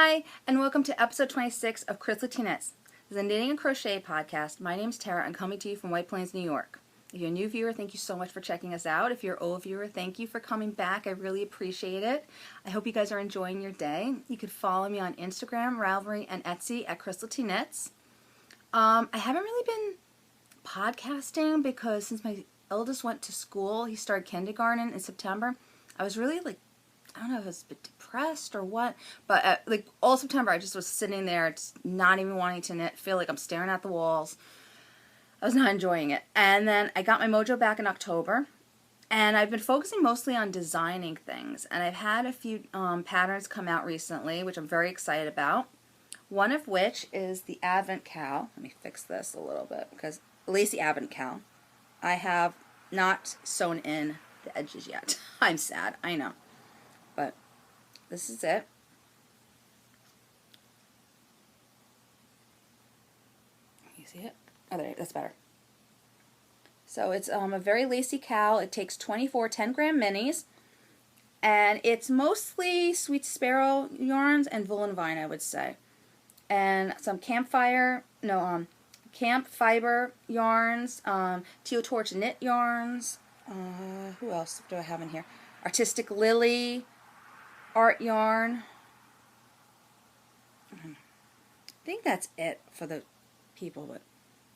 Hi, and welcome to episode 26 of Crystal Tea Knits. This is a knitting and crochet podcast. My name's Tara. I'm coming to you from White Plains, New York. If you're a new viewer, thank you so much for checking us out. If you're an old viewer, thank you for coming back. I really appreciate it. I hope you guys are enjoying your day. You could follow me on Instagram, Ravelry, and Etsy at Crystal Tea Knits. I haven't really been podcasting because since my eldest went to school, he started kindergarten in September, I was really I don't know if I was a bit depressed or what, but all September I just was sitting there just not even wanting to knit, feel like I'm staring at the walls. I was not enjoying it. And then I got my mojo back in October, and I've been focusing mostly on designing things, and I've had a few patterns come out recently, which I'm very excited about. One of which is the Advent Cowl. Let me fix this a little bit, because lacy Advent Cowl. I have not sewn in the edges yet. I'm sad, I know. But this is it. You see it? Oh, there, that's better. So it's a very lacy cowl. It takes 24 10-gram minis, and it's mostly Sweet Sparrow yarns and Wool and Vine, I would say, and some camp fiber yarns, teal torch knit yarns. Who else do I have in here? Artistic Lily art yarn. I think that's it for the people, but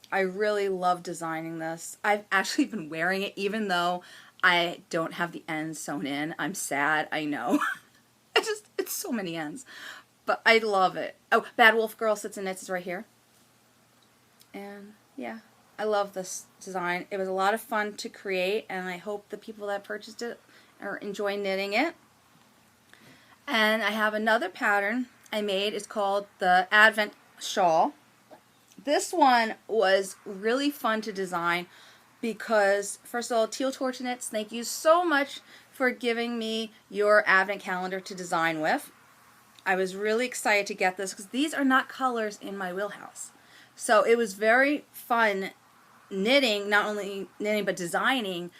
I really love designing this. I've actually been wearing it even though I don't have the ends sewn in. I'm sad, I know. It's so many ends. But I love it. Oh, Bad Wolf Girl Sits and Knits is right here. And yeah, I love this design. It was a lot of fun to create, and I hope the people that purchased it are enjoying knitting it. And I have another pattern I made. It's called the Advent Shawl. This one was really fun to design because, first of all, Teal Torch Knits, thank you so much for giving me your Advent calendar to design with. I was really excited to get this because these are not colors in my wheelhouse. So it was very fun knitting, not only knitting but designing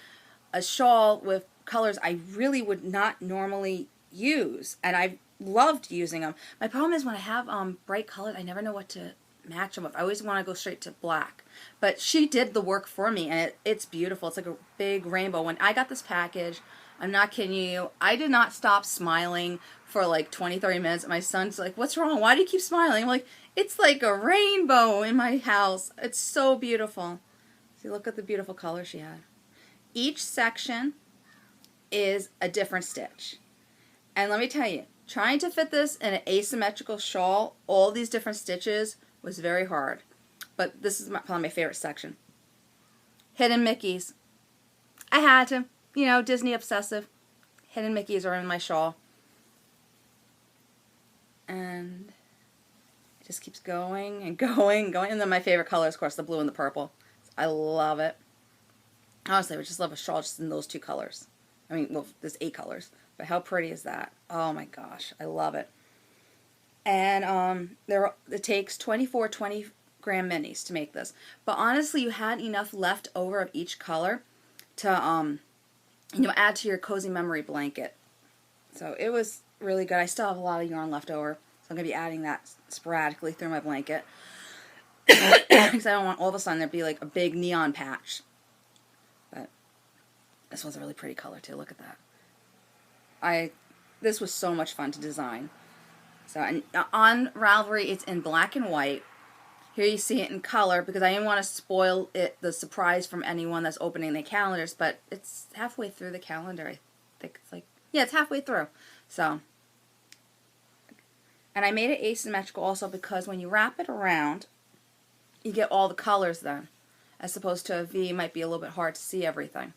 a shawl with colors I really would not normally use, and I loved using them. My problem is when I have bright colors, I never know what to match them with. I always want to go straight to black, but she did the work for me, and it's beautiful. It's like a big rainbow. When I got this package, I'm not kidding you, I did not stop smiling for like 20-30 minutes. My son's like, what's wrong? Why do you keep smiling? I'm like, it's like a rainbow in my house. It's so beautiful. See, look at the beautiful color she had. Each section is a different stitch. And let me tell you, trying to fit this in an asymmetrical shawl, all these different stitches, was very hard. But this is probably my favorite section. Hidden Mickeys. I had to, you know, Disney obsessive. Hidden Mickeys are in my shawl. And it just keeps going and going and going. And then my favorite color is, of course, the blue and the purple. I love it. Honestly, I would just love a shawl just in those two colors. I mean, well, there's 8 colors. But how pretty is that? Oh my gosh, I love it. And it takes 24 20-gram minis to make this. But honestly, you had enough left over of each color to add to your cozy memory blanket. So it was really good. I still have a lot of yarn left over, so I'm going to be adding that sporadically through my blanket. Because I don't want all of a sudden there to be like a big neon patch. But this one's a really pretty color too. Look at that. This was so much fun to design. So, and on Ravelry, it's in black and white. Here you see it in color because I didn't want to spoil the surprise from anyone that's opening their calendars, but it's halfway through the calendar. I think it's it's halfway through. So, and I made it asymmetrical also because when you wrap it around, you get all the colors then, as opposed to a V, it might be a little bit hard to see everything.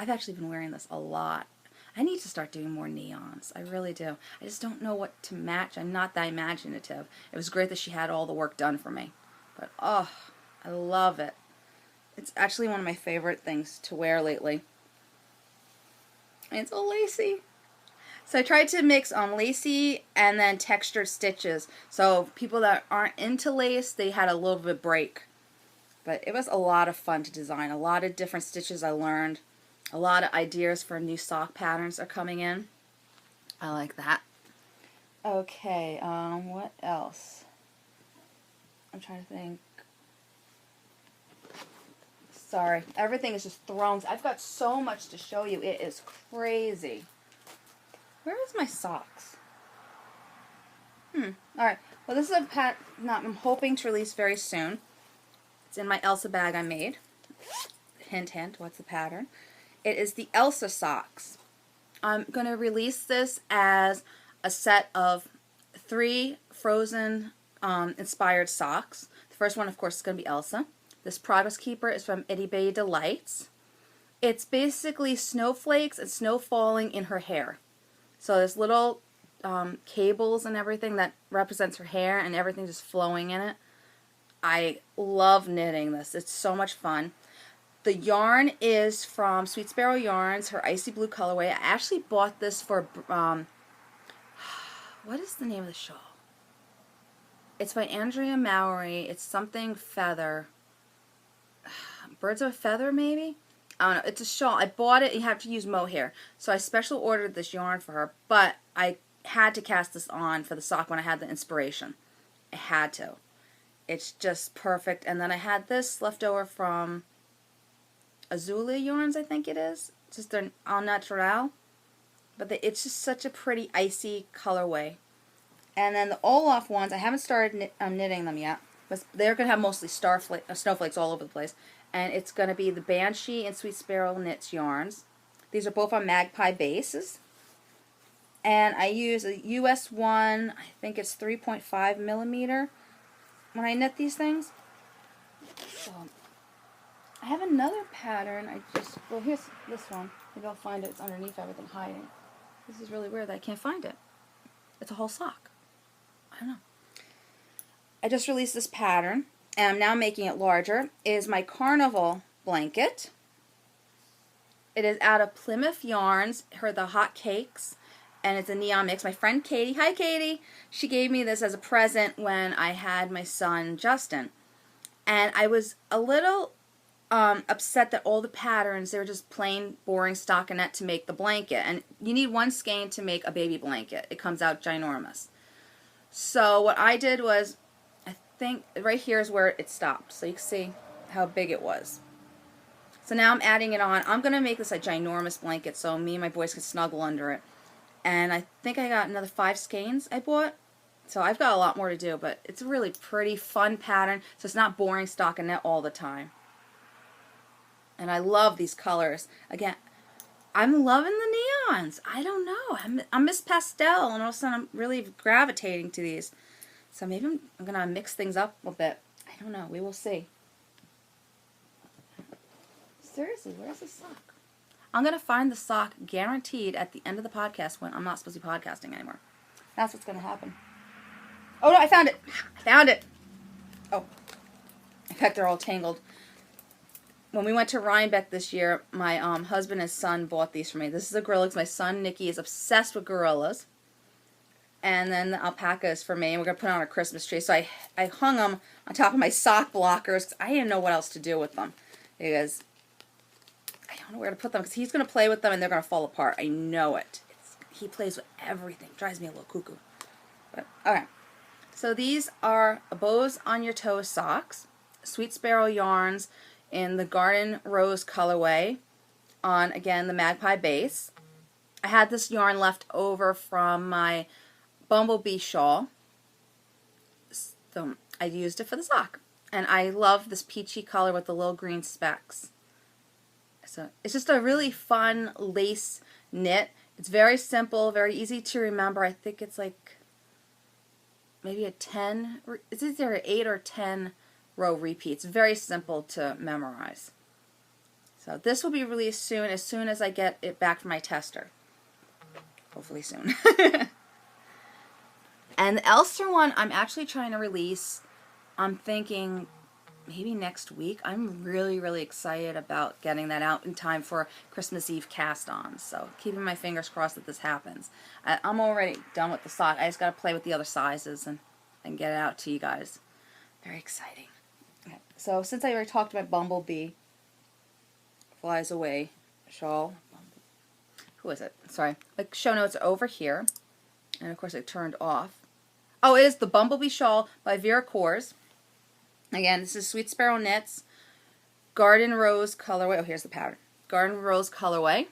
I've actually been wearing this a lot. I need to start doing more neons. I really do. I just don't know what to match. I'm not that imaginative. It was great that she had all the work done for me. But, oh, I love it. It's actually one of my favorite things to wear lately. And it's all lacy. So I tried to mix lacy and then textured stitches. So people that aren't into lace, they had a little bit of break. But it was a lot of fun to design. A lot of different stitches I learned. A lot of ideas for new sock patterns are coming in. I like that. Okay, what else? I'm trying to think. Sorry, everything is just thrown. I've got so much to show you. It is crazy. Where is my socks? Alright, well this is a pattern I'm hoping to release very soon. It's in my Elsa bag I made. Hint, hint, what's the pattern? It is the Elsa Socks. I'm going to release this as a set of 3 Frozen inspired socks. The first one, of course, is going to be Elsa. This Progress Keeper is from Itty Bitty Delights. It's basically snowflakes and snow falling in her hair. So there's little cables and everything that represents her hair, and everything just flowing in it. I love knitting this. It's so much fun. The yarn is from Sweet Sparrow Yarns, her icy blue colorway. I actually bought this for, what is the name of the shawl? It's by Andrea Mowry. It's something feather. Birds of a Feather, maybe? I don't know. It's a shawl. I bought it. You have to use mohair. So I special ordered this yarn for her, but I had to cast this on for the sock when I had the inspiration. I had to. It's just perfect. And then I had this left over from Azula Yarns, I think it is. It's just their au naturel. But it's just such a pretty icy colorway. And then the Olaf ones, I haven't started knitting them yet. But they're going to have mostly snowflakes all over the place. And it's going to be the Banshee and Sweet Sparrow Knits yarns. These are both on Magpie bases. And I use a US one, I think it's 3.5 millimeter when I knit these things. So I have another pattern. Well, here's this one. Maybe I'll find it. It's underneath everything hiding. This is really weird that I can't find it. It's a whole sock. I don't know. I just released this pattern, and I'm now making it larger. It is my Carnival Blanket. It is out of Plymouth Yarns, the Hot Cakes, and it's a neon mix. My friend Katie, hi Katie, she gave me this as a present when I had my son Justin. And I was a little upset that all the patterns, they were just plain, boring stockinette to make the blanket. And you need one skein to make a baby blanket. It comes out ginormous. So what I did was, I think right here is where it stopped. So you can see how big it was. So now I'm adding it on. I'm going to make this a ginormous blanket so me and my boys can snuggle under it. And I think I got another 5 skeins I bought. So I've got a lot more to do, but it's a really pretty, fun pattern. So it's not boring stockinette all the time. And I love these colors. Again, I'm loving the neons. I don't know. I'm Miss Pastel, and all of a sudden I'm really gravitating to these. So maybe I'm going to mix things up a bit. I don't know. We will see. Seriously, where's the sock? I'm going to find the sock guaranteed at the end of the podcast when I'm not supposed to be podcasting anymore. That's what's going to happen. Oh, no, I found it. I found it. Oh. In fact, they're all tangled. When we went to Rhinebeck this year, my husband and son bought these for me. This is a gorilla because my son, Nicky, is obsessed with gorillas. And then the alpaca is for me, and we're going to put it on our Christmas tree. So I hung them on top of my sock blockers because I didn't know what else to do with them. Because I don't know where to put them because he's going to play with them and they're going to fall apart. I know it. He plays with everything. Drives me a little cuckoo. But, okay. So these are Bows on Your Toes socks. Sweet Sparrow Yarns in the Garden Rose colorway on, again, the Magpie base. I had this yarn left over from my Bumblebee Shawl. So I used it for the sock. And I love this peachy color with the little green specks. So it's just a really fun lace knit. It's very simple, very easy to remember. I think it's like maybe a 10, it's either an 8 or 10 row repeat. It's very simple to memorize. So this will be released soon as I get it back from my tester. Hopefully soon. And the Elsa one I'm actually trying to release, I'm thinking maybe next week. I'm really, really excited about getting that out in time for Christmas Eve cast-ons. So keeping my fingers crossed that this happens. I'm already done with the sock. I just got to play with the other sizes and get it out to you guys. Very exciting. Okay. So since I already talked about Bumblebee Flies Away Shawl, was it? Sorry. The show notes are over here. And of course it turned off. Oh, it is the Bumblebee Shawl by Vera Kors. Again, this is Sweet Sparrow Knits. Garden Rose colorway. Oh, here's the pattern. Garden Rose colorway.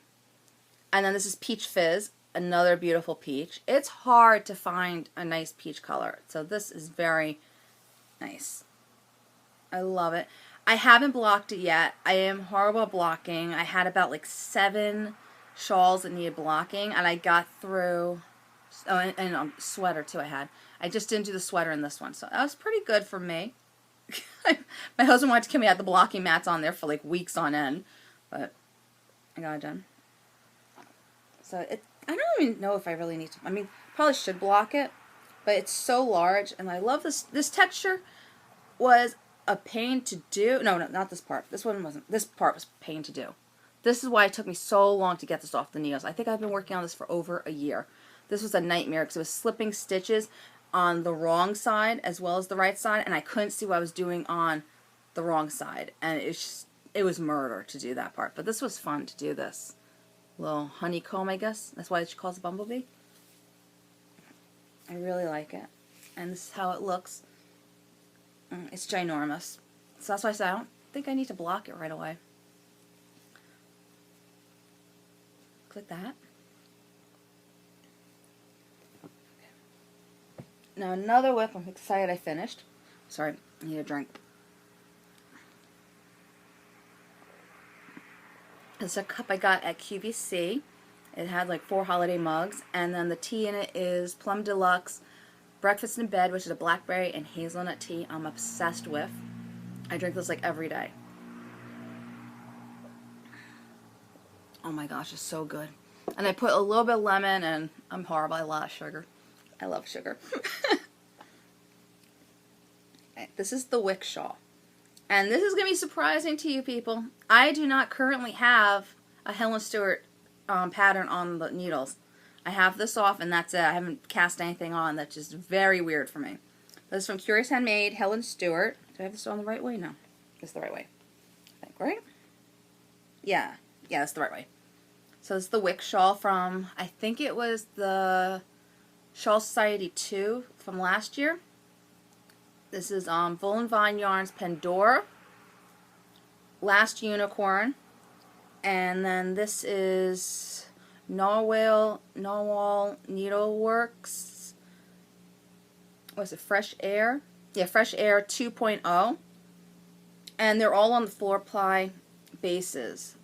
And then this is Peach Fizz. Another beautiful peach. It's hard to find a nice peach color. So this is very nice. I love it. I haven't blocked it yet. I am horrible at blocking. I had about like 7 shawls that needed blocking, and I got through. Oh, and sweater too. I just didn't do the sweater in this one, so that was pretty good for me. My husband wanted to kill me. I had the blocking mats on there for like weeks on end, but I got it done. So I don't even know if I really need to. I mean, probably should block it, but it's so large, and I love this. This texture was a pain to do. No, not this part. This one wasn't. This part was a pain to do. This is why it took me so long to get this off the needles. I think I've been working on this for over a year. This was a nightmare because it was slipping stitches on the wrong side as well as the right side, and I couldn't see what I was doing on the wrong side, and it was murder to do that part. But this was fun to do this. Little honeycomb, I guess. That's why she calls it Bumblebee. I really like it. And this is how it looks. It's ginormous. So that's why I said I don't think I need to block it right away. Click that. Now another whip. I'm excited I finished. Sorry, I need a drink. It's a cup I got at QVC. It had like 4 holiday mugs, and then the tea in it is Plum Deluxe Breakfast in Bed, which is a blackberry and hazelnut tea I'm obsessed with. I drink this like every day. Oh my gosh, it's so good. And I put a little bit of lemon, and I'm horrible. I love sugar. I love sugar. Okay, this is the Wick Shawl. And this is going to be surprising to you people. I do not currently have a Helen Stewart pattern on the needles. I have this off, and that's it. I haven't cast anything on. That's just very weird for me. This is from Curious Handmade, Helen Stewart. Do I have this on the right way? No. It's the right way. I think, right? Yeah. Yeah, it's the right way. So this is the Wick Shawl from, I think it was the Shawl Society 2 from last year. This is Wool and Vine Yarns Pandora, Last Unicorn, and then this is Narwhal Needleworks. What is it? Fresh Air? Yeah, Fresh Air 2.0. And they're all on the 4-ply bases.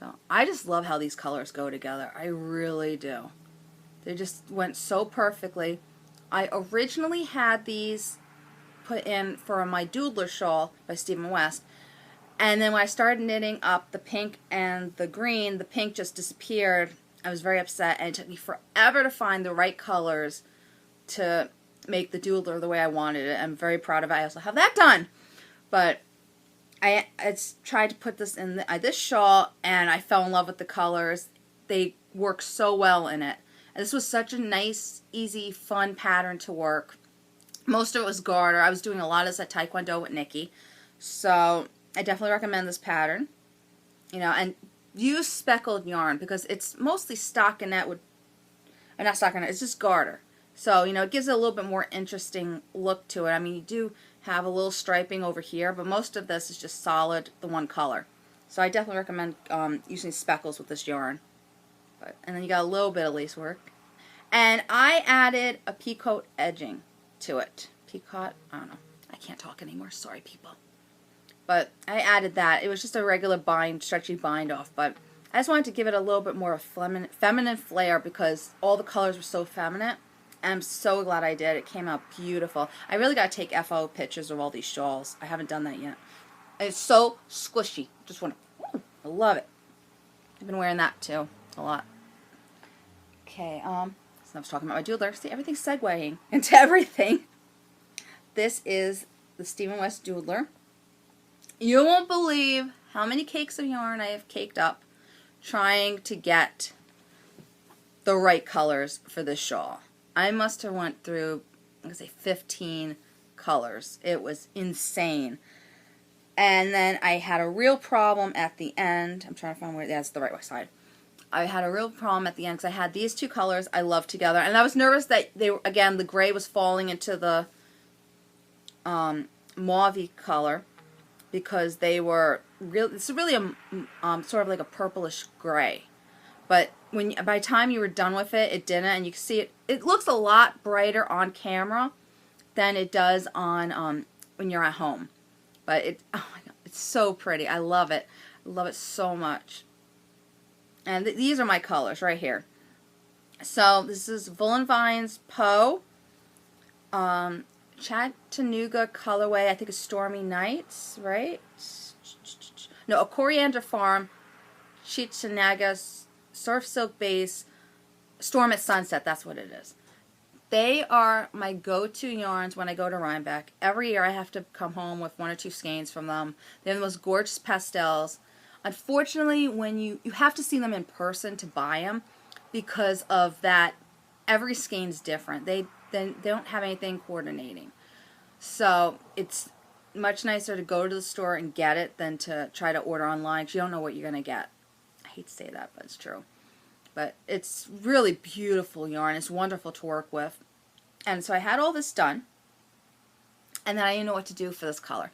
So I just love how these colors go together. I really do. They just went so perfectly. I originally had these put in for my Doodler shawl by Stephen West, and then when I started knitting up the pink and the green, the pink just disappeared. I was very upset, and it took me forever to find the right colors to make the Doodler the way I wanted it. I'm very proud of it. I also have that done, but I tried to put this in this shawl, and I fell in love with the colors. They work so well in it. And this was such a nice, easy, fun pattern to work. Most of it was garter. I was doing a lot of this at Taekwondo with Nikki. So I definitely recommend this pattern. You know, and use speckled yarn because it's mostly stockinette with, or not stockinette, it's just garter. So, you know, it gives it a little bit more interesting look to it. I mean, you do have a little striping over here, but most of this is just solid, the one color. So I definitely recommend using speckles with this yarn. And then you got a little bit of lace work. And I added a peacoat edging to it. Peacoat? I don't know. I can't talk anymore. Sorry, people. But I added that. It was just a regular bind, stretchy bind off. But I just wanted to give it a little bit more of a feminine flair because all the colors were so feminine. And I'm so glad I did. It came out beautiful. I really got to take FO pictures of all these shawls. I haven't done that yet. And it's so squishy. Just want to, I love it. I've been wearing that too a lot. Okay, so I was talking about my Doodler. See, everything's segueing into everything. This is the Stephen West Doodler. You won't believe how many cakes of yarn I have caked up trying to get the right colors for this shawl. I must have went through, I'm going to say 15 colors. It was insane. And then I had a real problem at the end. I'm trying to find where, that's the right side. I had a real problem at the end because I had these two colors I love together, and I was nervous that they were, again, the gray was falling into the mauve color because they were real. It's really a sort of like a purplish gray, but by the time you were done with it, it didn't, and you can see it. It looks a lot brighter on camera than it does on when you're at home. But oh my god, it's so pretty. I love it. I love it so much. And these are my colors right here. So this is Woolen Vines Poe, Chattanooga colorway. I think it's Stormy Nights, right? No, a Coriander Farm, Chichinega Surf Silk Base, Storm at Sunset. That's what it is. They are my go-to yarns when I go to Rhinebeck. Every year I have to come home with 1 or 2 skeins from them. They have the most gorgeous pastels. Unfortunately, when you have to see them in person to buy them because of that. Every skein's different. They don't have anything coordinating. So it's much nicer to go to the store and get it than to try to order online because you don't know what you're going to get. I hate to say that, but it's true. But it's really beautiful yarn. It's wonderful to work with. And so I had all this done. And then I didn't know what to do for this color.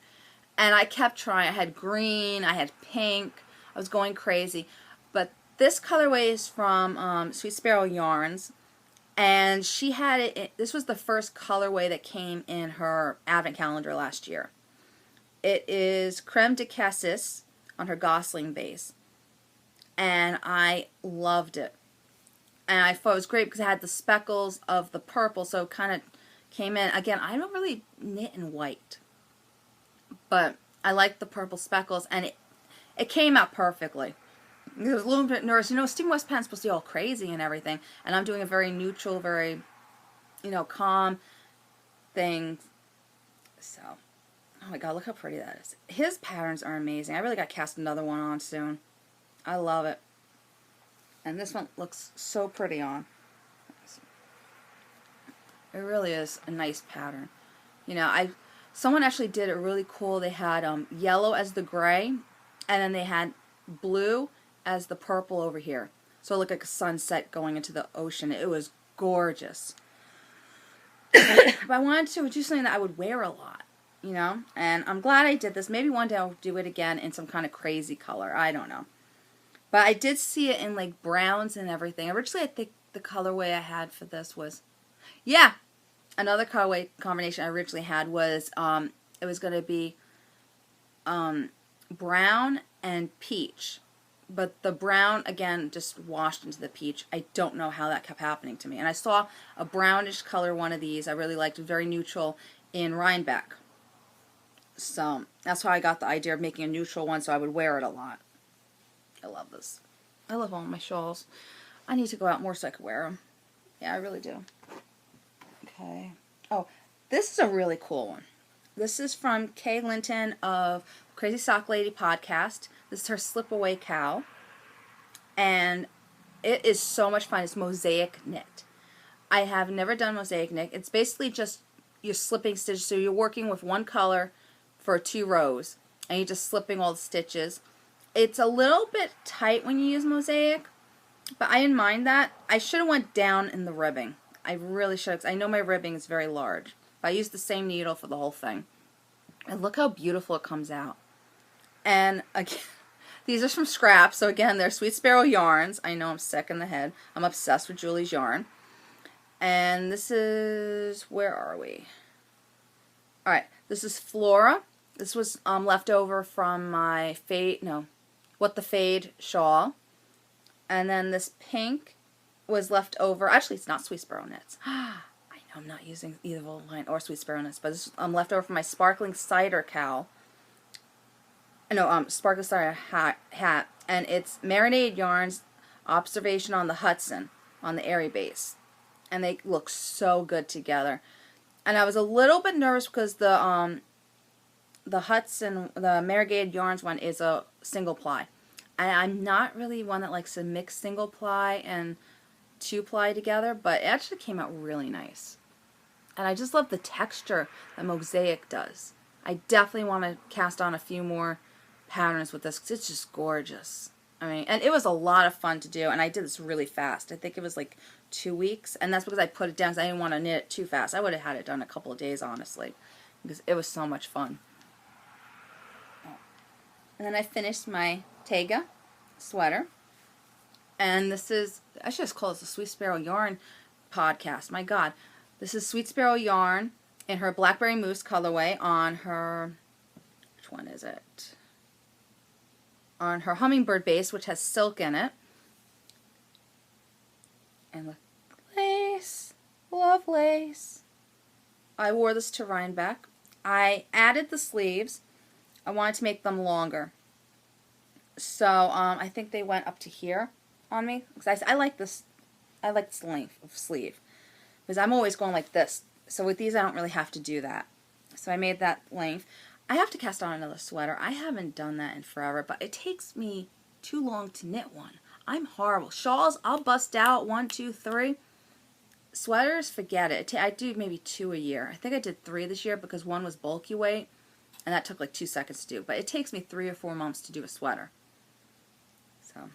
And I kept trying. I had green. I had pink. I was going crazy. But this colorway is from Sweet Sparrow Yarns. And she had it. This was the first colorway that came in her advent calendar last year. It is Creme de Cassis on her Gosling base. And I loved it. And I thought it was great because it had the speckles of the purple, so it kind of came in. Again, I don't really knit in white, but I like the purple speckles, and it came out perfectly. I was a little bit nervous. You know, Steam West Pen's supposed to be all crazy and everything, and I'm doing a very neutral, very, calm thing. So, oh my god, look how pretty that is. His patterns are amazing. I really got to cast another one on soon. I love it. And this one looks so pretty on. It really is a nice pattern. Someone actually did it really cool. They had yellow as the gray, and then they had blue as the purple over here. So it looked like a sunset going into the ocean. It was gorgeous. But I wanted to do something that I would wear a lot, And I'm glad I did this. Maybe one day I'll do it again in some kind of crazy color. I don't know. But I did see it in like browns and everything. Originally, I think the colorway I had for this was, another colorway combination I originally had was, it was going to be brown and peach. But the brown, again, just washed into the peach. I don't know how that kept happening to me. And I saw a brownish color one of these. I really liked it, very neutral, in Rhinebeck. So that's why I got the idea of making a neutral one so I would wear it a lot. I love this. I love all my shawls. I need to go out more so I can wear them. Yeah, I really do. Okay. Oh, this is a really cool one. This is from Kay Linton of Crazy Sock Lady podcast. This is her Slip-Away Cowl. And it is so much fun. It's mosaic knit. I have never done mosaic knit. It's basically just your slipping stitches. So you're working with one color for 2 rows. And you're just slipping all the stitches. It's a little bit tight when you use mosaic, but I didn't mind that. I should have went down in the ribbing. I really should have, 'cause I know my ribbing is very large. But I used the same needle for the whole thing. And look how beautiful it comes out. And again, these are from scraps. So again, they're Sweet Sparrow Yarns. I know I'm sick in the head. I'm obsessed with Julie's yarn. And this is, where are we? Alright, this is Flora. This was left over from my What the Fade shawl. And then this pink was left over. Actually, it's not Sweet Sparrow knits. I know I'm not using either Woolen Vine or Sweet Sparrow knits, but this is left over from my Sparkling Cider cowl. No, Sparkling Cider hat. And it's Marinated Yarns Observation on the Hudson on the Airy base. And they look so good together. And I was a little bit nervous because the Hudson, the Marinated Yarns one is a single ply. And I'm not really one that likes to mix single ply and 2 ply together, but it actually came out really nice. And I just love the texture that mosaic does. I definitely want to cast on a few more patterns with this because it's just gorgeous. I mean, and it was a lot of fun to do, and I did this really fast. I think it was like 2 weeks, and that's because I put it down because I didn't want to knit it too fast. I would have had it done in a couple of days, honestly, because it was so much fun. And then I finished my Tega sweater, and this is, I should just call this a Sweet Sparrow Yarn podcast. My God. This is Sweet Sparrow Yarn in her Blackberry Mousse colorway on her, which one is it? On her Hummingbird base, which has silk in it. And look, lace. Love lace. I wore this to Rhinebeck. I added the sleeves. I wanted to make them longer. So I think they went up to here on me. Because I like this. I like this length of sleeve. Because I'm always going like this. So with these I don't really have to do that. So I made that length. I have to cast on another sweater. I haven't done that in forever, but it takes me too long to knit one. I'm horrible. Shawls, I'll bust out 1, 2, 3. Sweaters, forget it. I do maybe 2 a year. I think I did 3 this year because one was bulky weight, and that took like 2 seconds to do. But it takes me 3 or 4 months to do a sweater. So,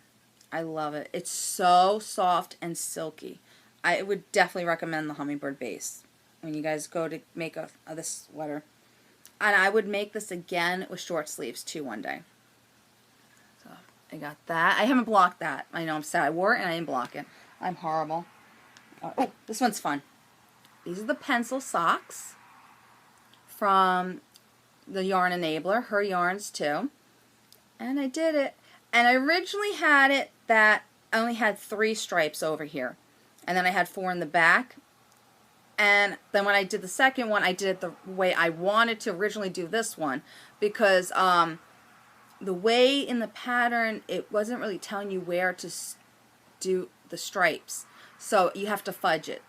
I love it. It's so soft and silky. I would definitely recommend the Hummingbird base when you guys go to make this sweater. And I would make this again with short sleeves too one day. So I got that. I haven't blocked that. I know I'm sad. I wore it and I didn't block it. I'm horrible. Oh, this one's fun. These are the pencil socks from the Yarn Enabler. Her yarns too. And I did it. And I originally had it that I only had 3 stripes over here. And then I had 4 in the back. And then when I did the second one, I did it the way I wanted to originally do this one. Because the way in the pattern, it wasn't really telling you where to do the stripes. So you have to fudge it.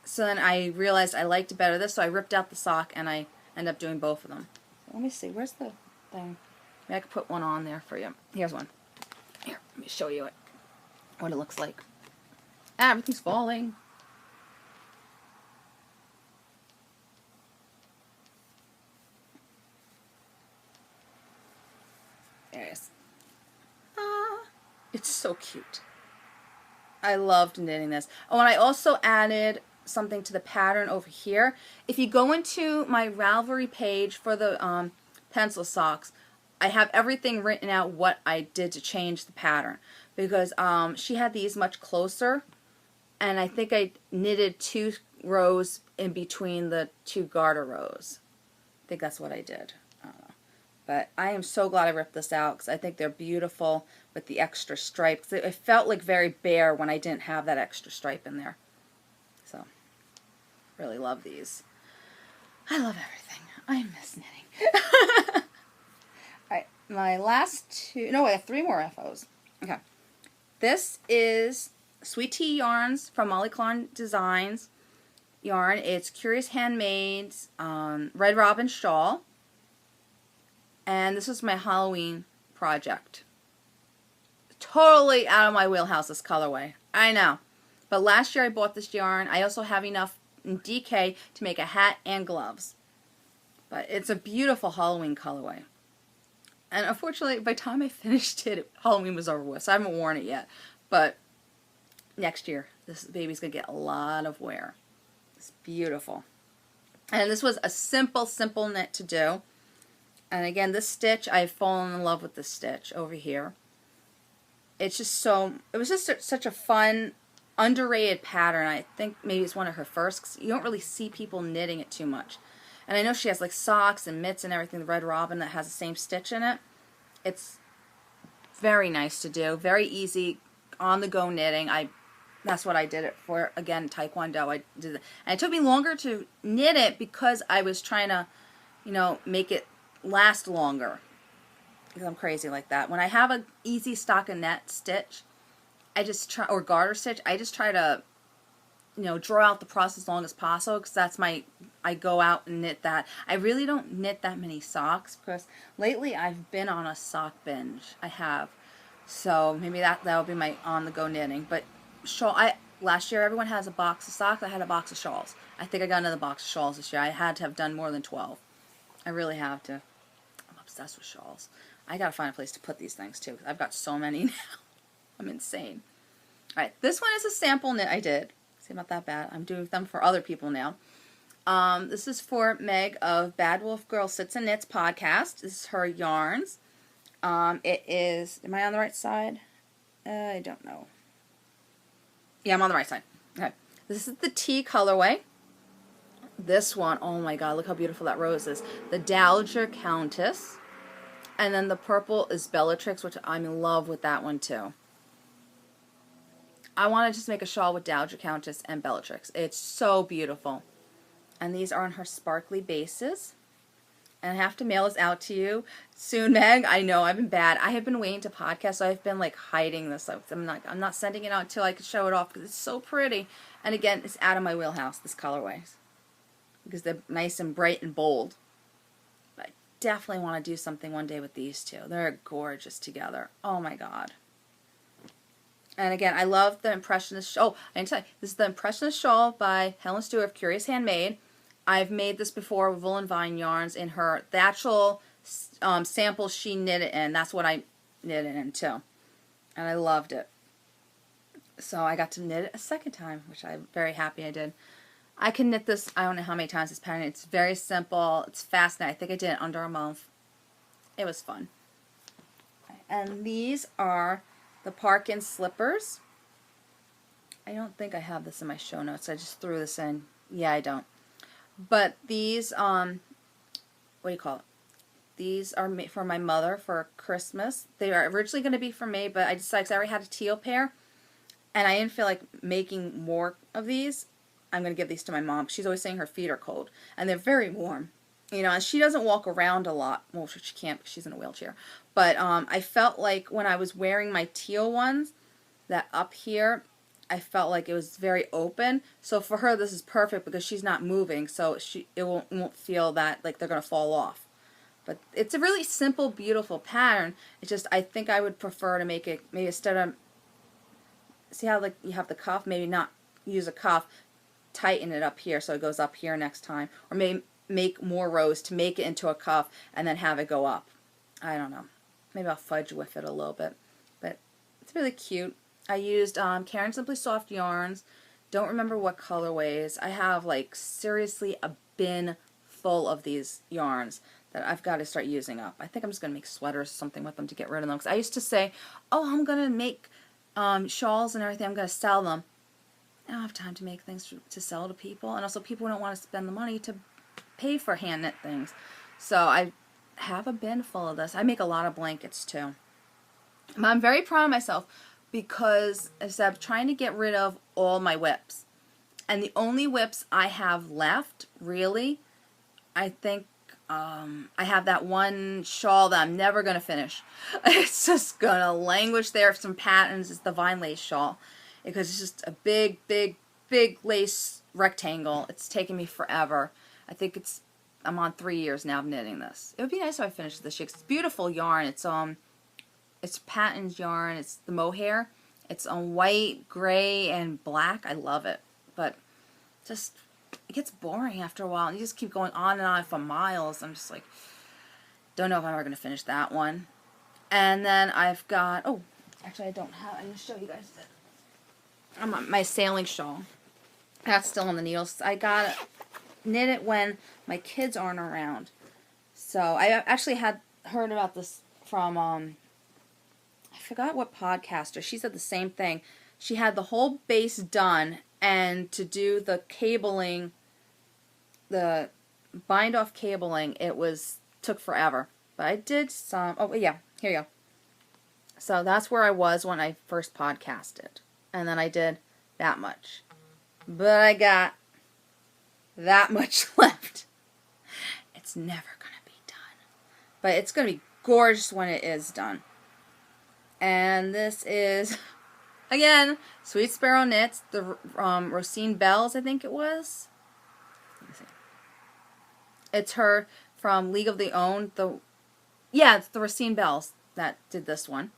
So then I realized I liked better this, so I ripped out the sock and I ended up doing both of them. Let me see, where's the thing? Maybe I could put one on there for you. Here's one. Here, let me show you it. What it looks like. Ah, everything's falling. There it is. Ah, it's so cute. I loved knitting this. Oh, and I also added something to the pattern over here. If you go into my Ravelry page for the pencil socks, I have everything written out what I did to change the pattern. Because she had these much closer, and I think I knitted 2 rows in between the 2 garter rows. I think that's what I did. But I am so glad I ripped this out because I think they're beautiful with the extra stripes. It felt like very bare when I didn't have that extra stripe in there. So, really love these. I love everything. I miss knitting. Alright, my last 2, no, I have 3 more FOs. Okay. This is Sweet Tea Yarns from Molly Klon Designs yarn. It's Curious Handmade's Red Robin Shawl. And this was my Halloween project. Totally out of my wheelhouse, this colorway. I know. But last year I bought this yarn. I also have enough in DK to make a hat and gloves. But it's a beautiful Halloween colorway. And unfortunately, by the time I finished it, Halloween was over with. So I haven't worn it yet. But next year, this baby's going to get a lot of wear. It's beautiful. And this was a simple knit to do. And again, this stitch, I've fallen in love with this stitch over here. It's just so, it was just such a fun, underrated pattern. I think maybe it's one of her first, 'cause you don't really see people knitting it too much. And I know she has like socks and mitts and everything, the Red Robin that has the same stitch in it. It's very nice to do, very easy, on-the-go knitting. That's what I did it for. Again, Taekwondo, I did it. And it took me longer to knit it because I was trying to, you know, make it last longer, because I'm crazy like that. When I have an easy stockinette stitch, I just try, or garter stitch, I just try to, you know, draw out the process as long as possible, because that's my, I go out and knit that. I really don't knit that many socks, because lately I've been on a sock binge. I have. So maybe that'll be my on-the-go knitting. But shawl, last year everyone has a box of socks. I had a box of shawls. I think I got another box of shawls this year. I had to have done more than 12. I really have to. I'm obsessed with shawls. I gotta find a place to put these things too. I've got so many now. I'm insane. All right, this one is a sample knit I did. See, not that bad. I'm doing them for other people now. This is for Meg of Bad Wolf Girl Sits and Knits podcast. This is her yarns. It is, am I on the right side? I don't know. Yeah, I'm on the right side. Okay. This is the tea colorway. This one, oh my god, look how beautiful that rose is. The Dowager Countess. And then the purple is Bellatrix, which I'm in love with that one too. I want to just make a shawl with Dowager Countess and Bellatrix. It's so beautiful. And these are on her sparkly bases. And I have to mail this out to you soon, Meg. I know, I've been bad. I have been waiting to podcast, so I've been like hiding this. I'm not sending it out until I can show it off because it's so pretty. And again, it's out of my wheelhouse, this colorway. Because they're nice and bright and bold. But I definitely want to do something one day with these two. They're gorgeous together. Oh my god. And again, I love the Impressionist Shawl. Oh, I didn't tell you. This is the Impressionist Shawl by Helen Stewart of Curious Handmade. I've made this before with Wool and Vine yarns in her. The actual sample she knit it in, that's what I knit it in too. And I loved it. So I got to knit it a second time, which I'm very happy I did. I can knit this, I don't know how many times this pattern. It's very simple. It's fast knit. I think I did it under a month. It was fun. And these are the Parkin slippers. I don't think I have this in my show notes. I just threw this in. Yeah, I don't. But these, what do you call it? These are made for my mother for Christmas. They are originally going to be for me, but I decided, because I already had a teal pair, and I didn't feel like making more of these. I'm going to give these to my mom. She's always saying her feet are cold, and they're very warm. You know, and she doesn't walk around a lot. Well, she can't because she's in a wheelchair. But I felt like when I was wearing my teal ones, that up here, I felt like it was very open. So for her, this is perfect because she's not moving, so it won't feel that like they're going to fall off. But it's a really simple, beautiful pattern. It's just I think I would prefer to make it maybe instead of, see how like you have the cuff, maybe not use a cuff, tighten it up here so it goes up here next time, or maybe make more rows to make it into a cuff and then have it go up. I don't know. Maybe I'll fudge with it a little bit, but it's really cute. I used Karen Simply Soft yarns. Don't remember what colorways. I have like seriously a bin full of these yarns that I've got to start using up. I think I'm just going to make sweaters or something with them to get rid of them. Because I used to say, oh, I'm going to make shawls and everything. I'm going to sell them. I don't have time to make things to sell to people. And also people don't want to spend the money to pay for hand knit things. So I have a bin full of this. I make a lot of blankets too. But I'm very proud of myself because as I'm trying to get rid of all my whips. And the only whips I have left, really, I think I have that one shawl that I'm never going to finish. It's just going to languish there. Some patterns. It's the Vine Lace shawl. Because it's just a big, big, big lace rectangle. It's taken me forever. I think I'm on 3 years now of knitting this. It would be nice if I finished this year. It's beautiful yarn. It's patterned yarn. It's the mohair. It's on white, gray, and black. I love it. But just, it gets boring after a while. And you just keep going on and on for miles. I'm just like, don't know if I'm ever going to finish that one. And then I've got, oh, actually I don't have, I'm going to show you guys that. I'm on my sailing shawl. That's still on the needles. I got it, knit it when my kids aren't around. So I actually had heard about this from, I forgot what podcaster. She said the same thing. She had the whole base done, and to do the cabling, the bind off cabling, took forever. But I did some, oh yeah, here you go. So that's where I was when I first podcasted. And then I did that much. But I got that much left. It's never going to be done. But it's going to be gorgeous when it is done. And this is, again, Sweet Sparrow Knits, the Rosine Bells, I think it was. Let me see. It's her from League of Their Own. It's the Rosine Bells that did this one.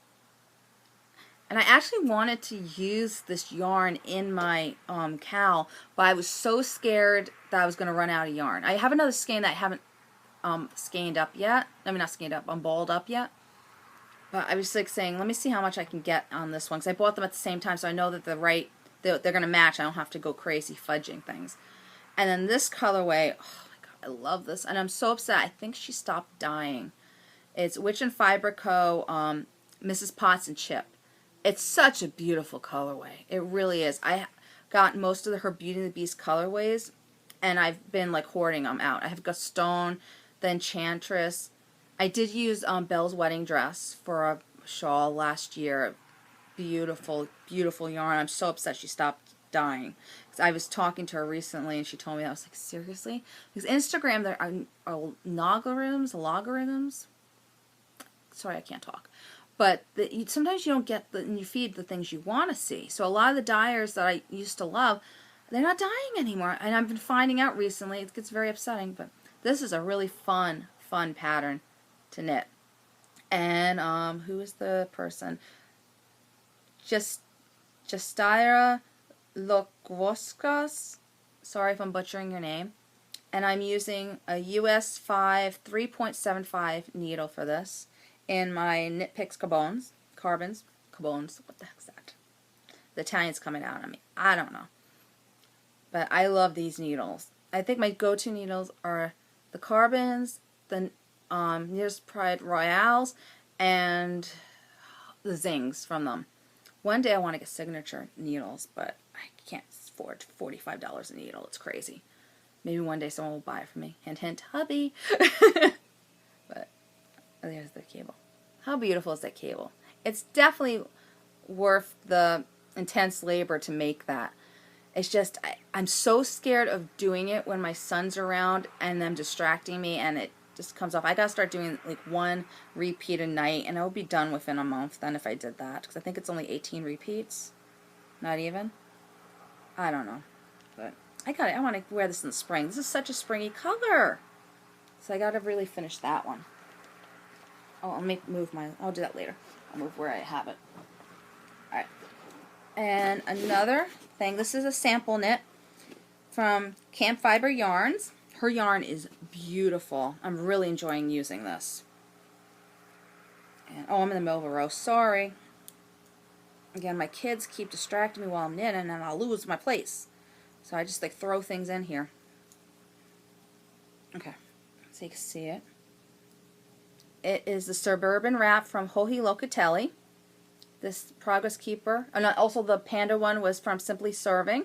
And I actually wanted to use this yarn in my cowl, but I was so scared that I was going to run out of yarn. I have another skein that I haven't skeined up yet. I mean, not skeined up, balled up yet. But I was like saying, let me see how much I can get on this one, because I bought them at the same time, so I know that they're going to match. I don't have to go crazy fudging things. And then this colorway, oh my god, I love this, and I'm so upset. I think she stopped dyeing. It's Witch and Fiber Co. Mrs. Potts and Chip. It's such a beautiful colorway. It really is. I got most of her Beauty and the Beast colorways, and I've been like hoarding them out. I have Gaston, the Enchantress. I did use Belle's wedding dress for a shawl last year. Beautiful, beautiful yarn. I'm so upset she stopped dyeing. Because I was talking to her recently, and she told me that. I was like, seriously? Because Instagram, there are logarithms. Sorry, I can't talk. But sometimes you don't get in your feed the things you want to see. So a lot of the dyers that I used to love, they're not dyeing anymore. And I've been finding out recently. It gets very upsetting. But this is a really fun pattern to knit. And who is the person? Justira Lokvoskas. Sorry if I'm butchering your name. And I'm using a US 5 3.75 needle for this in my Knit Picks Carbons. What the heck's that? The Italian's coming out on me. I don't know. But I love these needles. I think my go-to needles are the Carbons, the Nearest Pride Royales, and the Zings from them. One day I want to get signature needles, but I can't afford $45 a needle. It's crazy. Maybe one day someone will buy it for me. Hint, hint, hubby. But there's the cable. How beautiful is that cable? It's definitely worth the intense labor to make that. It's just, I'm so scared of doing it when my son's around and them distracting me, and it just comes off. I gotta start doing like one repeat a night, and I will be done within a month then if I did that, because I think it's only 18 repeats. Not even. I don't know. But I got it. I want to wear this in the spring. This is such a springy color. So I got to really finish that one. Oh, I'll do that later. I'll move where I have it. Alright. And another thing. This is a sample knit from Carnival Yarns. Her yarn is beautiful. I'm really enjoying using this. And oh, I'm in the middle of a row. Sorry. Again, my kids keep distracting me while I'm knitting, and I'll lose my place. So I just like throw things in here. Okay, so you can see it. It is the Suburban Wrap from Joji Locatelli. This Progress Keeper. And also the Panda one was from Simply Serving.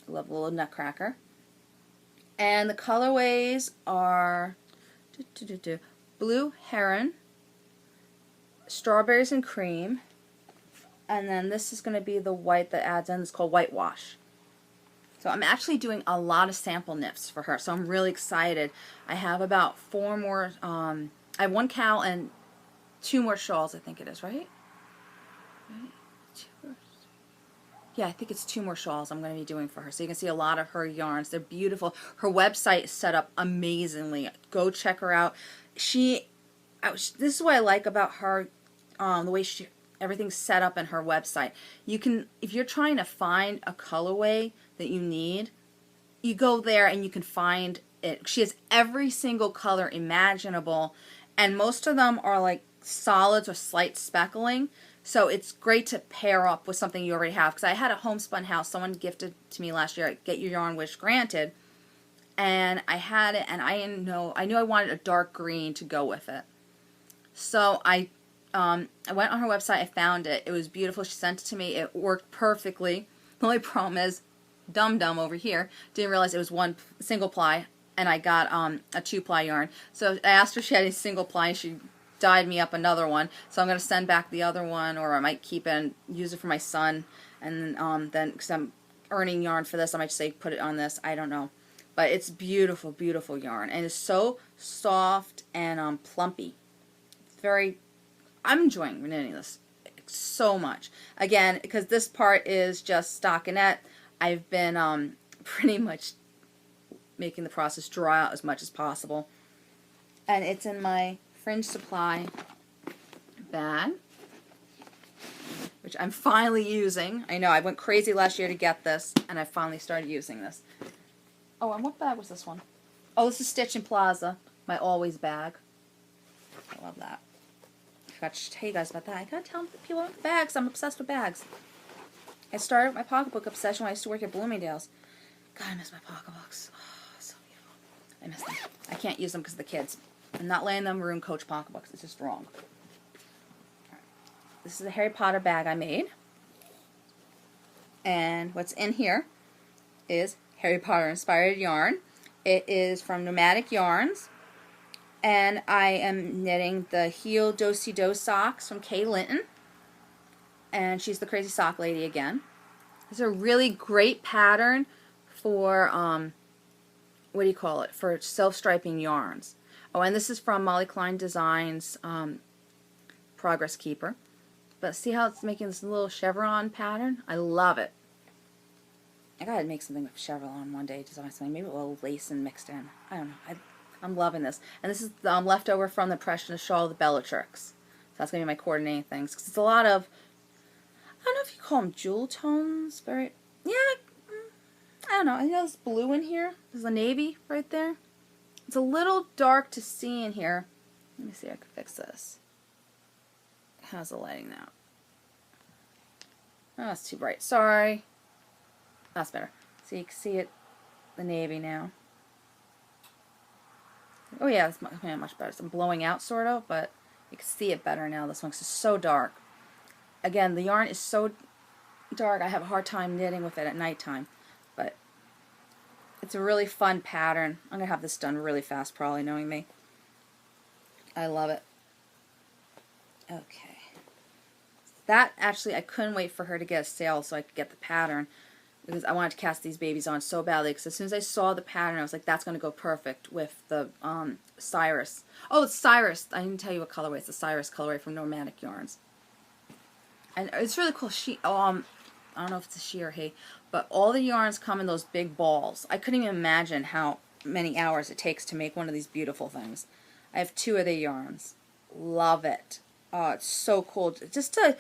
I love the little nutcracker. And the colorways are Blue Heron, Strawberries and Cream, and then this is going to be the white that adds in. It's called Whitewash. So I'm actually doing a lot of sample knits for her, so I'm really excited. I have about 4 more, I have 1 cowl and 2 more shawls, I think it is, right? Yeah, I think it's 2 more shawls I'm going to be doing for her. So you can see a lot of her yarns. They're beautiful. Her website is set up amazingly. Go check her out. This is what I like about her, the way everything's set up in her website. You can, if you're trying to find a colorway that you need, you go there and you can find it. She has every single color imaginable, and most of them are like solids or slight speckling. So it's great to pair up with something you already have. Because I had a homespun house someone gifted to me last year, Get Your Yarn Wish Granted, and I had it, and I knew I wanted a dark green to go with it. So I went on her website, I found it. It was beautiful. She sent it to me. It worked perfectly. The only problem is, Dum over here didn't realize it was 1 single ply, and I got a 2-ply yarn. So I asked her if she had a single ply, and she dyed me up another one. So I'm going to send back the other one, or I might keep it and use it for my son. And then, because I'm earning yarn for this, I might just say put it on this. I don't know. But it's beautiful, beautiful yarn. And it's so soft and plumpy. It's I'm enjoying knitting this so much. Again, because this part is just stockinette, I've been pretty much making the process draw out as much as possible. And it's in my Fringe Supply Bag, which I'm finally using. I know, I went crazy last year to get this, and I finally started using this. Oh, and what bag was this one? Oh, this is Stitch and Plaza, my Always bag. I love that. forgot to tell you guys about that. I gotta tell people about bags. I'm obsessed with bags. I started my pocketbook obsession when I used to work at Bloomingdale's. God, I miss my pocketbooks. Oh, so beautiful. I miss them. I can't use them because of the kids. I'm not letting them ruin Coach pocketbooks. It's just wrong. Right. This is a Harry Potter bag I made. And what's in here is Harry Potter inspired yarn. It is from Nomadic Yarns. And I am knitting the Heel Do-Si-Do socks from Kay Linton. And she's the crazy sock lady again. It's a really great pattern for, what do you call it, for self-striping yarns. Oh, and this is from Molly Klein Designs Progress Keeper. But see how it's making this little chevron pattern? I love it. I gotta make something with chevron one day, design something, maybe a little lace and mixed in. I don't know. I'm loving this. And this is leftover from the Impressionist Shawl, the Bellatrix. So that's gonna be my coordinating things. Because it's a lot of, I don't know if you call them jewel tones, but yeah, I don't know. I think there's blue in here. There's a navy right there. It's a little dark to see in here. Let me see if I can fix this. How's the lighting now? Oh, it's too bright. Sorry. That's better. So you can see it, the navy now. Oh yeah, it's much better. So I'm blowing out sort of, but you can see it better now. This one's just so dark. Again, the yarn is so dark, I have a hard time knitting with it at nighttime. But it's a really fun pattern. I'm going to have this done really fast, probably, knowing me. I love it. Okay. That, actually, I couldn't wait for her to get a sale so I could get the pattern. Because I wanted to cast these babies on so badly. Because as soon as I saw the pattern, I was like, that's going to go perfect with the Cyrus. Oh, it's Cyrus. I didn't tell you what colorway. It's the Cyrus colorway from Nomadic Yarns. And it's really cool. I don't know if it's a she or he, but all the yarns come in those big balls. I couldn't even imagine how many hours it takes to make one of these beautiful things. I have 2 of the yarns. Love it. Oh, it's so cool. Just to,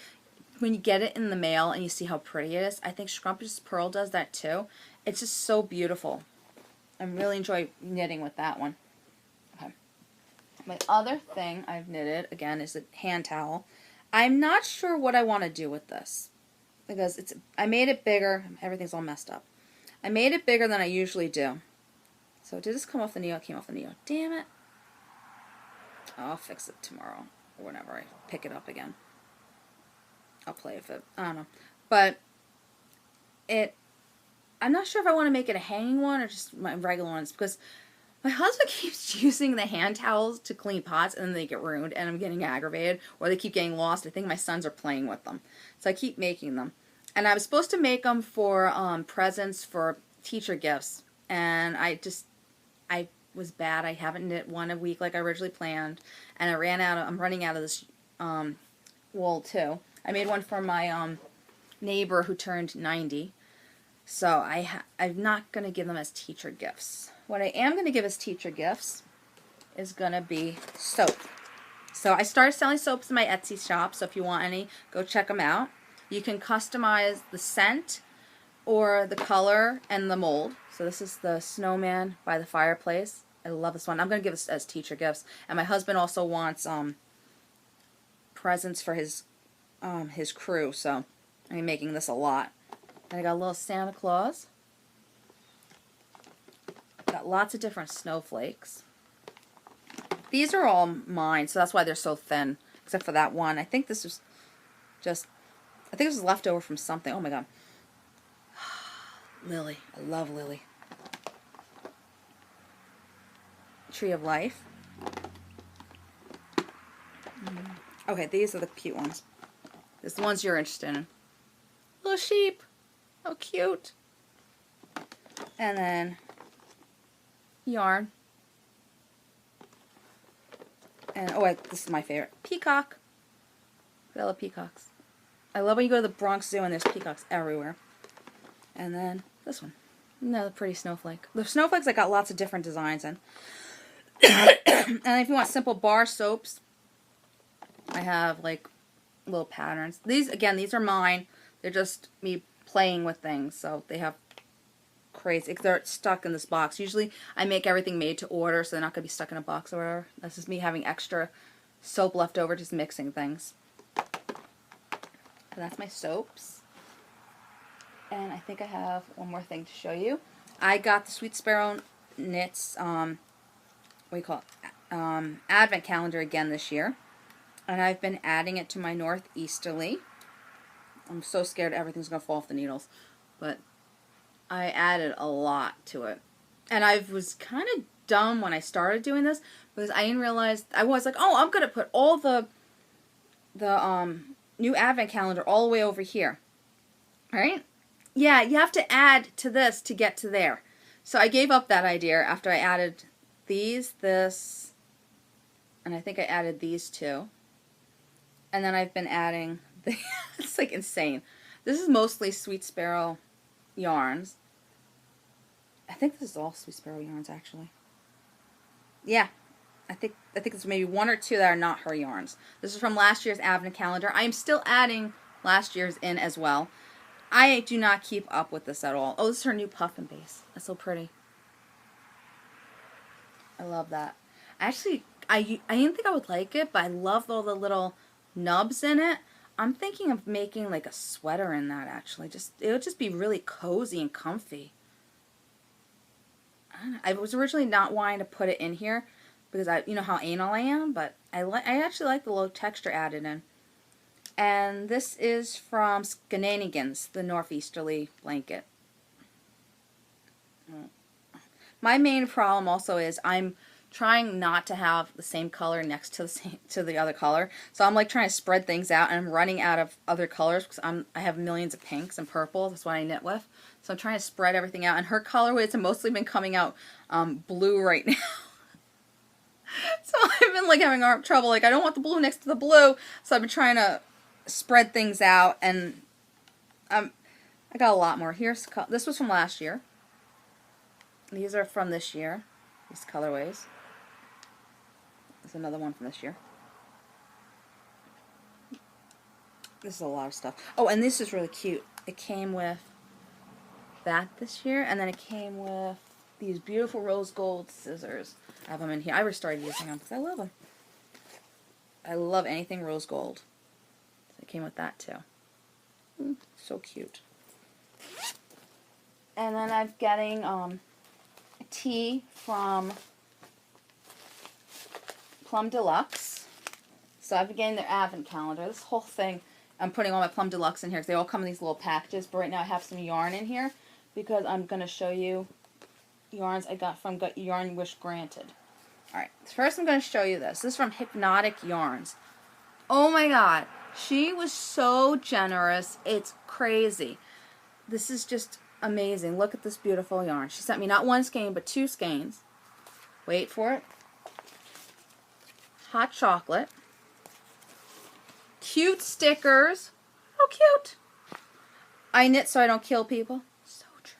when you get it in the mail and you see how pretty it is, I think Scrumptious Pearl does that too. It's just so beautiful. I really enjoy knitting with that one. Okay. My other thing I've knitted, again, is a hand towel. I'm not sure what I want to do with this. Because I made it bigger. Everything's all messed up. I made it bigger than I usually do. So did this come off the needle? It came off the needle. Damn it. I'll fix it tomorrow. Or whenever I pick it up again. I'll play with it. I don't know. But I'm not sure if I want to make it a hanging one or just my regular ones. Because my husband keeps using the hand towels to clean pots and then they get ruined and I'm getting aggravated or they keep getting lost. I think my sons are playing with them. So I keep making them. And I was supposed to make them for presents for teacher gifts. And I was bad. I haven't knit one a week like I originally planned. And I'm running out of this wool too. I made one for my neighbor who turned 90. So I'm not going to give them as teacher gifts. What I am going to give as teacher gifts is going to be soap. So I started selling soaps in my Etsy shop, so if you want any, go check them out. You can customize the scent or the color and the mold. So this is the Snowman by the Fireplace. I love this one. I'm going to give this as teacher gifts. And my husband also wants presents for his crew, so I'm making this a lot. And I got a little Santa Claus. Got lots of different snowflakes. These are all mine, so that's why they're so thin, except for that one. I think this was leftover from something. Oh my god. Lily. I love Lily. Tree of Life. Okay, these are the cute ones. These are the ones you're interested in. Little sheep. Oh, cute. And then yarn. And, oh wait, this is my favorite. Peacock. I love peacocks. I love when you go to the Bronx Zoo and there's peacocks everywhere. And then this one. Another pretty snowflake. The snowflakes I got lots of different designs in. And if you want simple bar soaps, I have like little patterns. These, again, these are mine. They're just me playing with things. So they have crazy. They're stuck in this box. Usually I make everything made to order, so they're not going to be stuck in a box or whatever. This is me having extra soap left over, just mixing things. So that's my soaps. And I think I have one more thing to show you. I got the Sweet Sparrow Knits, what do you call it, Advent calendar again this year. And I've been adding it to my northeasterly. I'm so scared everything's going to fall off the needles. But I added a lot to it. And I was kind of dumb when I started doing this because I didn't realize, I was like, oh, I'm going to put all the new Advent calendar all the way over here. Right? Yeah, you have to add to this to get to there. So I gave up that idea after I added these, this, and I think I added these two. And then I've been adding, it's like insane. This is mostly Sweet Sparrow Yarns. I think this is all Sweet Sparrow Yarns, actually. Yeah, I think it's maybe one or two that are not her yarns. This is from last year's Advent calendar. I am still adding last year's in as well. I do not keep up with this at all. Oh, this is her new puffin base. That's so pretty. I love that. Actually, I didn't think I would like it, but I love all the little nubs in it. I'm thinking of making like a sweater in that, actually. It would just be really cozy and comfy. I was originally not wanting to put it in here because you know how anal I am, but I actually like the little texture added in. And this is from Skenanigans, the northeasterly blanket. My main problem also is I'm trying not to have the same color next to the other color. So I'm like trying to spread things out, and I'm running out of other colors because I have millions of pinks and purples. That's what I knit with. So I'm trying to spread everything out. And her colorways have mostly been coming out blue right now. So I've been like having trouble. Like I don't want the blue next to the blue. So I've been trying to spread things out, and I got a lot more. This was from last year. These are from this year. These colorways. There's another one from this year. This is a lot of stuff. Oh, and this is really cute. It came with that this year, and then it came with these beautiful rose gold scissors. I have them in here. I restarted using them because I love them. I love anything rose gold. So it came with that too. So cute. And then I'm getting tea from Plum Deluxe. So I've been getting their Advent calendar. This whole thing, I'm putting all my Plum Deluxe in here because they all come in these little packages. But right now I have some yarn in here because I'm going to show you yarns I got from Yarn Wish Granted. Alright, first I'm going to show you this. This is from Hypnotic Yarns. Oh my god, she was so generous. It's crazy. This is just amazing. Look at this beautiful yarn. She sent me not one skein, but 2 skeins. Wait for it. Hot chocolate. Cute stickers. How cute. I knit so I don't kill people. So true.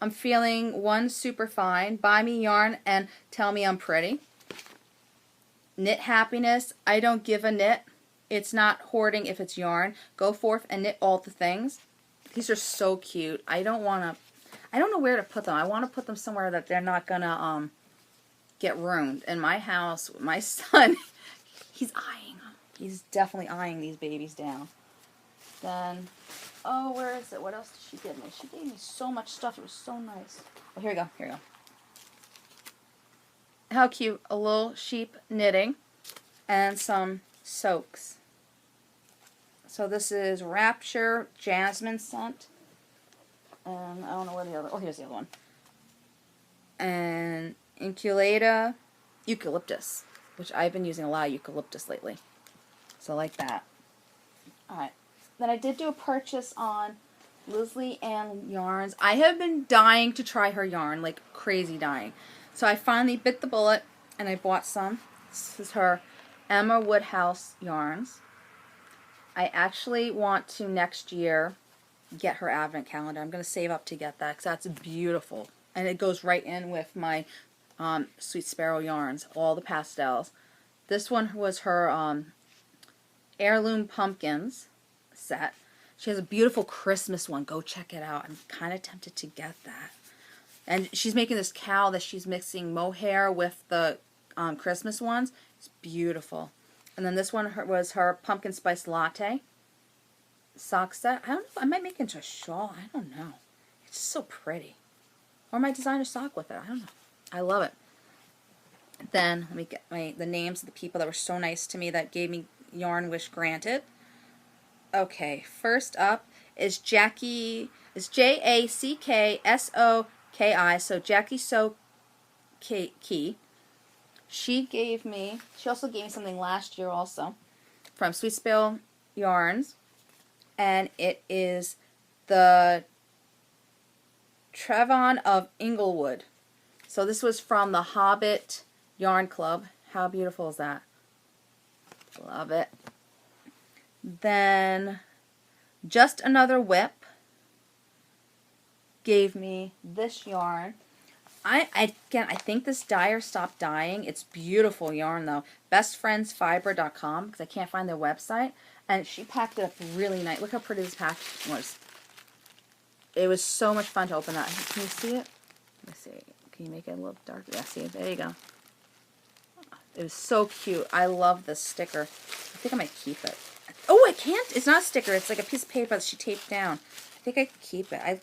I'm feeling one super fine. Buy me yarn and tell me I'm pretty. Knit happiness. I don't give a knit. It's not hoarding if it's yarn. Go forth and knit all the things. These are so cute. I don't know where to put them. I want to put them somewhere that they're not gonna get ruined. In my house, my son, he's eyeing them. He's definitely eyeing these babies down. Then, oh, where is it? What else did she give me? She gave me so much stuff. It was so nice. Oh, here we go. Here we go. How cute. A little sheep knitting and some soaks. So this is Rapture Jasmine Scent. And I don't know where the other... Oh, here's the other one. And Inculata Eucalyptus, which I've been using a lot of eucalyptus lately. So I like that. Alright. Then I did do a purchase on Leslie Ann Yarns. I have been dying to try her yarn, like crazy dying. So I finally bit the bullet and I bought some. This is her Emma Woodhouse yarns. I actually want to next year get her Advent calendar. I'm going to save up to get that because that's beautiful. And it goes right in with my Sweet Sparrow yarns, all the pastels. This one was her Heirloom Pumpkins set. She has a beautiful Christmas one. Go check it out. I'm kind of tempted to get that. And she's making this cowl that she's mixing mohair with the Christmas ones. It's beautiful. And then this one was her pumpkin spice latte sock set. I don't know. I might make it into a shawl. I don't know. It's just so pretty. Or my designer sock with it. I don't know. I love it. Then let me get the names of the people that were so nice to me that gave me yarn wish granted. Okay, first up is Jackie. It's Jacksoki. So Jackie Key. She also gave me something last year also from Sweet Sparrow Yarns, and it is the Trevon of Inglewood. So this was from the Hobbit Yarn Club. How beautiful is that? Love it. Then Just Another Whip gave me this yarn. I think this dyer stopped dyeing. It's beautiful yarn though. Bestfriendsfiber.com, because I can't find their website. And she packed it up really nice. Look how pretty this package was. It was so much fun to open that. Can you see it? Let me see. Can you make it a little darker? Yeah, see it? There you go. It was so cute. I love this sticker. I think I might keep it. Oh, I can't. It's not a sticker. It's like a piece of paper that she taped down. I think I can keep it.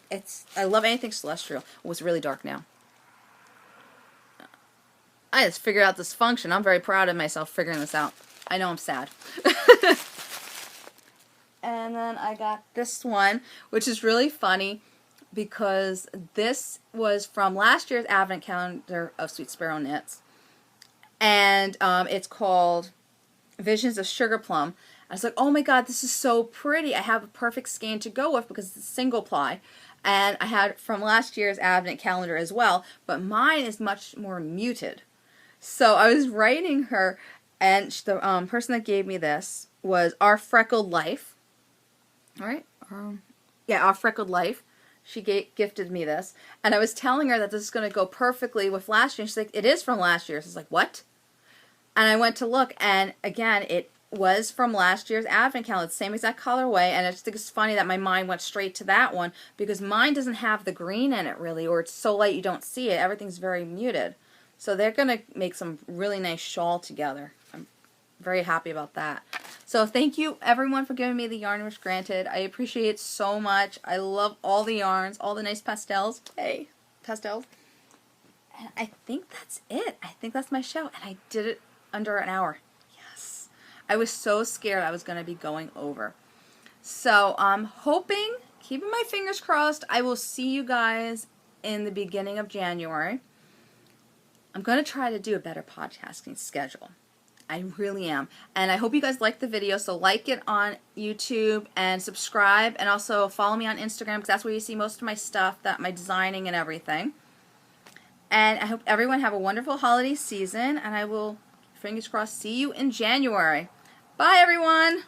I love anything celestial. Oh, it's really dark now. I just figured out this function. I'm very proud of myself figuring this out. I know I'm sad. And then I got this one, which is really funny because this was from last year's Advent calendar of Sweet Sparrow Knits. And it's called Visions of Sugar Plum. I was like, oh my god, this is so pretty. I have a perfect skein to go with because it's single ply. And I had from last year's Advent calendar as well, but mine is much more muted. So I was writing her, and the person that gave me this was Our Freckled Life. All right? Yeah, Our Freckled Life. She gifted me this. And I was telling her that this is going to go perfectly with last year. And she's like, it is from last year. So I was like, what? And I went to look, and again, it was from last year's Advent calendar. Same exact colorway. And I just think it's funny that my mind went straight to that one because mine doesn't have the green in it really, or it's so light you don't see it. Everything's very muted. So they're going to make some really nice shawl together. I'm very happy about that. So thank you everyone for giving me the yarn wish granted. I appreciate it so much. I love all the yarns, all the nice pastels. Hey, pastels. And I think that's it. I think that's my show. And I did it under an hour. Yes. I was so scared I was going to be going over. So I'm hoping, keeping my fingers crossed, I will see you guys in the beginning of January. I'm going to try to do a better podcasting schedule. I really am. And I hope you guys like the video, so like it on YouTube and subscribe, and also follow me on Instagram because that's where you see most of my stuff, my designing and everything. And I hope everyone have a wonderful holiday season, and I will, fingers crossed, see you in January. Bye, everyone!